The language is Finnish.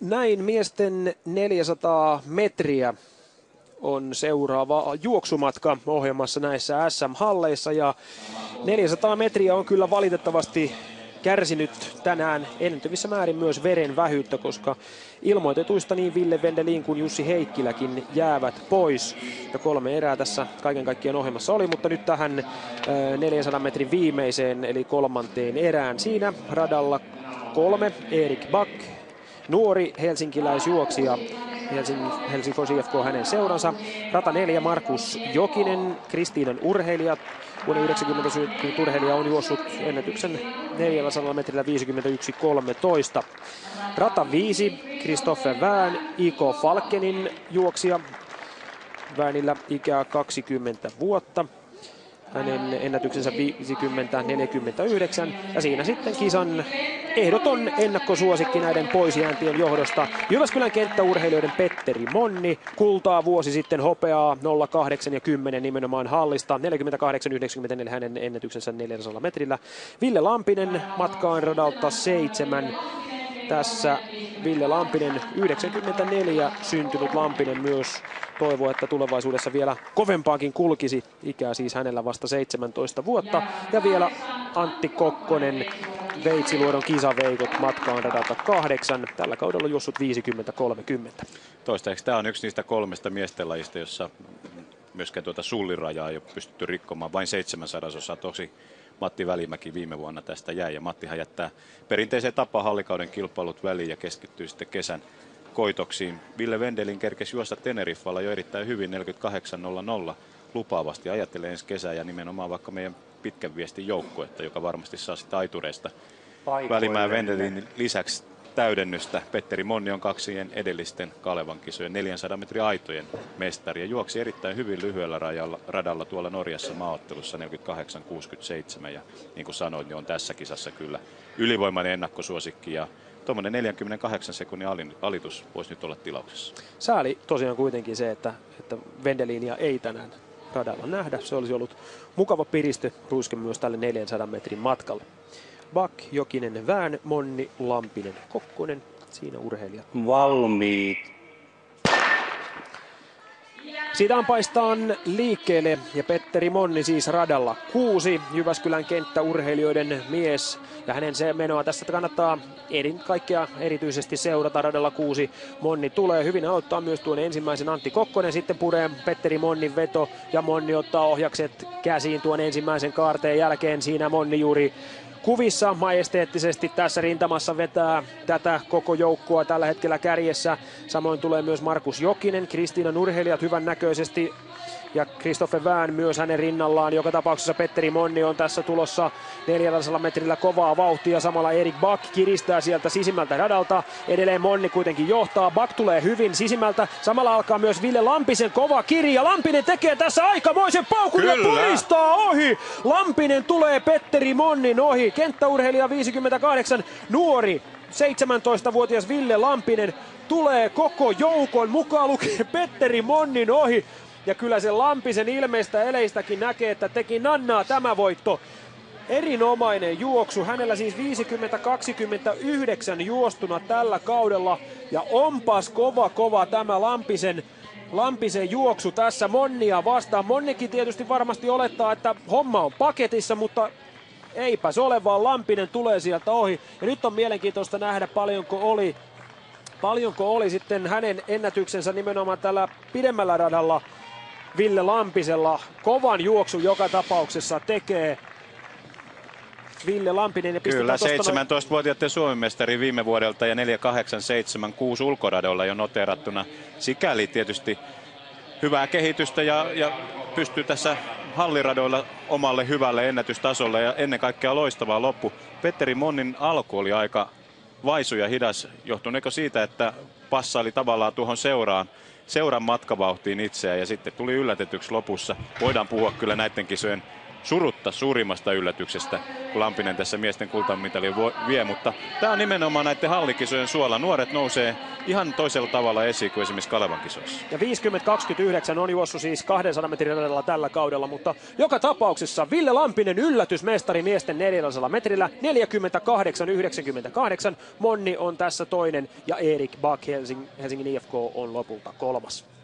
Näin miesten 400 metriä on seuraava juoksumatka ohjelmassa näissä SM-halleissa. Ja 400 metriä on kyllä valitettavasti kärsinyt tänään enenevissä määrin myös veren vähyyttä, koska ilmoitetuista niin Ville Wendelin kuin Jussi Heikkiläkin jäävät pois. Ja 3 erää tässä kaiken kaikkiaan ohjelmassa oli, mutta nyt tähän 400 metrin viimeiseen eli 3. erään. Siinä radalla 3 Erik Back, nuori helsinkiläisjuoksija, Helsingfors IFK hänen seuransa. Rata 4 Markus Jokinen, Kristiinan urheilija. Vuonna 90 syntynyt urheilija on juossut ennätyksen 400 metrillä 51.13. Rata 5 Christopher Wern, Iko Falkenin juoksija. Wernillä ikää 20 vuotta. Hänen ennätyksensä 50.49 ja siinä sitten kisan ehdoton ennakkosuosikki näiden poisjääntien johdosta. Jyväskylän kenttäurheilijoiden Petteri Monni, kultaa vuosi sitten, hopeaa 08 ja 10 nimenomaan hallista, 48.94 hänen ennätyksensä 400 metrillä. Ville Lampinen matkaan radalta 7. Tässä Ville Lampinen, 94 syntynyt Lampinen myös toivoo, että tulevaisuudessa vielä kovempaakin kulkisi. Ikää siis hänellä vasta 17 vuotta. Ja vielä Antti Kokkonen, Veitsiluodon kisaveikot matkaan radalta 8. Tällä kaudella on juossut 50-30. Toistaiseksi tämä on yksi niistä 3 miesten lajista, jossa myöskään tuota sullirajaa ei ole pystytty rikkomaan. Vain 7/100. Tosi Matti Välimäki viime vuonna tästä jäi, ja Mattihan jättää perinteiseen tapaan hallikauden kilpailut väliin ja keskittyy sitten kesän koitoksiin. Ville Wendelin kerkesi juosta Teneriffalla jo erittäin hyvin 48.00 lupaavasti. Ajattelee ensi kesää ja nimenomaan vaikka meidän pitkän viestin joukkuetta, joka varmasti saa sitä aitureista Välimäen Wendelin lisäksi täydennystä. Petteri Monni on 2 edellisten Kalevan kisojen 400 metrin aitojen mestari ja juoksi erittäin hyvin lyhyellä radalla tuolla Norjassa maaottelussa 48.67 ja niin kuin sanoin, niin on tässä kisassa kyllä ylivoimainen ennakkosuosikki ja tuommoinen 48 sekunnin alitus voisi nyt olla tilauksessa. Sääli tosiaan kuitenkin se, että Wendelinia ei tänään radalla nähdä. Se olisi ollut mukava piriste ruiske myös tälle 400 metrin matkalle. Back, Jokinen, Wern, Monni, Lampinen, Kokkonen. Siinä urheilijat. Valmiit. Siitä paistaan liikkeelle ja Petteri Monni siis radalla 6. Jyväskylän kenttäurheilijoiden mies ja hänen se menoa tässä kannattaa kaikkea erityisesti seurata. Radalla 6 Monni tulee hyvin, aloittaa myös tuon ensimmäisen Antti Kokkonen, sitten puree Petteri Monnin veto ja Monni ottaa ohjakset käsiin tuon ensimmäisen kaarteen jälkeen. Siinä Monni juuri kuvissa majesteettisesti tässä rintamassa vetää tätä koko joukkoa tällä hetkellä kärjessä. Samoin tulee myös Markus Jokinen, Kristiinan urheilijat hyvän näköisesti ja Christopher Wern myös hänen rinnallaan. Joka tapauksessa Petteri Monni on tässä tulossa 400 metrillä kovaa vauhtia. Samalla Erik Back kiristää sieltä sisimmältä radalta. Edelleen Monni kuitenkin johtaa. Back tulee hyvin sisimmältä. Samalla alkaa myös Ville Lampisen kova kiri ja Lampinen tekee tässä aikamoisen paukun ja puristaa ohi. Lampinen tulee Petteri Monnin ohi. Kenttäurheilija 58, nuori 17-vuotias Ville Lampinen tulee koko joukon mukaan lukien Petteri Monnin ohi. Ja kyllä se Lampisen ilmeistä eleistäkin näkee, että teki nannaa tämä voitto. Erinomainen juoksu. Hänellä siis 50-29 juostuna tällä kaudella. Ja onpas kova tämä Lampisen juoksu tässä Monnia vastaan. Monnikin tietysti varmasti olettaa, että homma on paketissa, mutta eipäs ole, vaan Lampinen tulee sieltä ohi. Ja nyt on mielenkiintoista nähdä paljonko oli sitten hänen ennätyksensä nimenomaan tällä pidemmällä radalla. Ville Lampisella kovan juoksun joka tapauksessa tekee Ville Lampinen. Ja kyllä, 17-vuotiaiden Suomenmestari viime vuodelta ja 4.876 ulkoradoilla jo noteerattuna. Sikäli tietysti hyvää kehitystä ja pystyy tässä halliradoilla omalle hyvälle ennätystasolle ja ennen kaikkea loistavaa loppu. Petteri Monnin alku oli aika vaisu ja hidas. Johtuneeko siitä, että passaili tavallaan tuohon seuran matkavauhtiin itseään ja sitten tuli yllätetyksi lopussa. Voidaan puhua kyllä näiden kisojen surutta suurimmasta yllätyksestä, kun Lampinen tässä miesten kultamitalin vie, mutta tämä on nimenomaan näiden hallikisojen suola. Nuoret nousee ihan toisella tavalla esiin kuin esimerkiksi Kalevan kisoissa. Ja 50-29 on juossut siis 200 metrin radalla tällä kaudella, mutta joka tapauksessa Ville Lampinen yllätysmestari miesten 400 metrillä 48-98. Monni on tässä toinen ja Erik Bak Helsingin IFK on lopulta kolmas.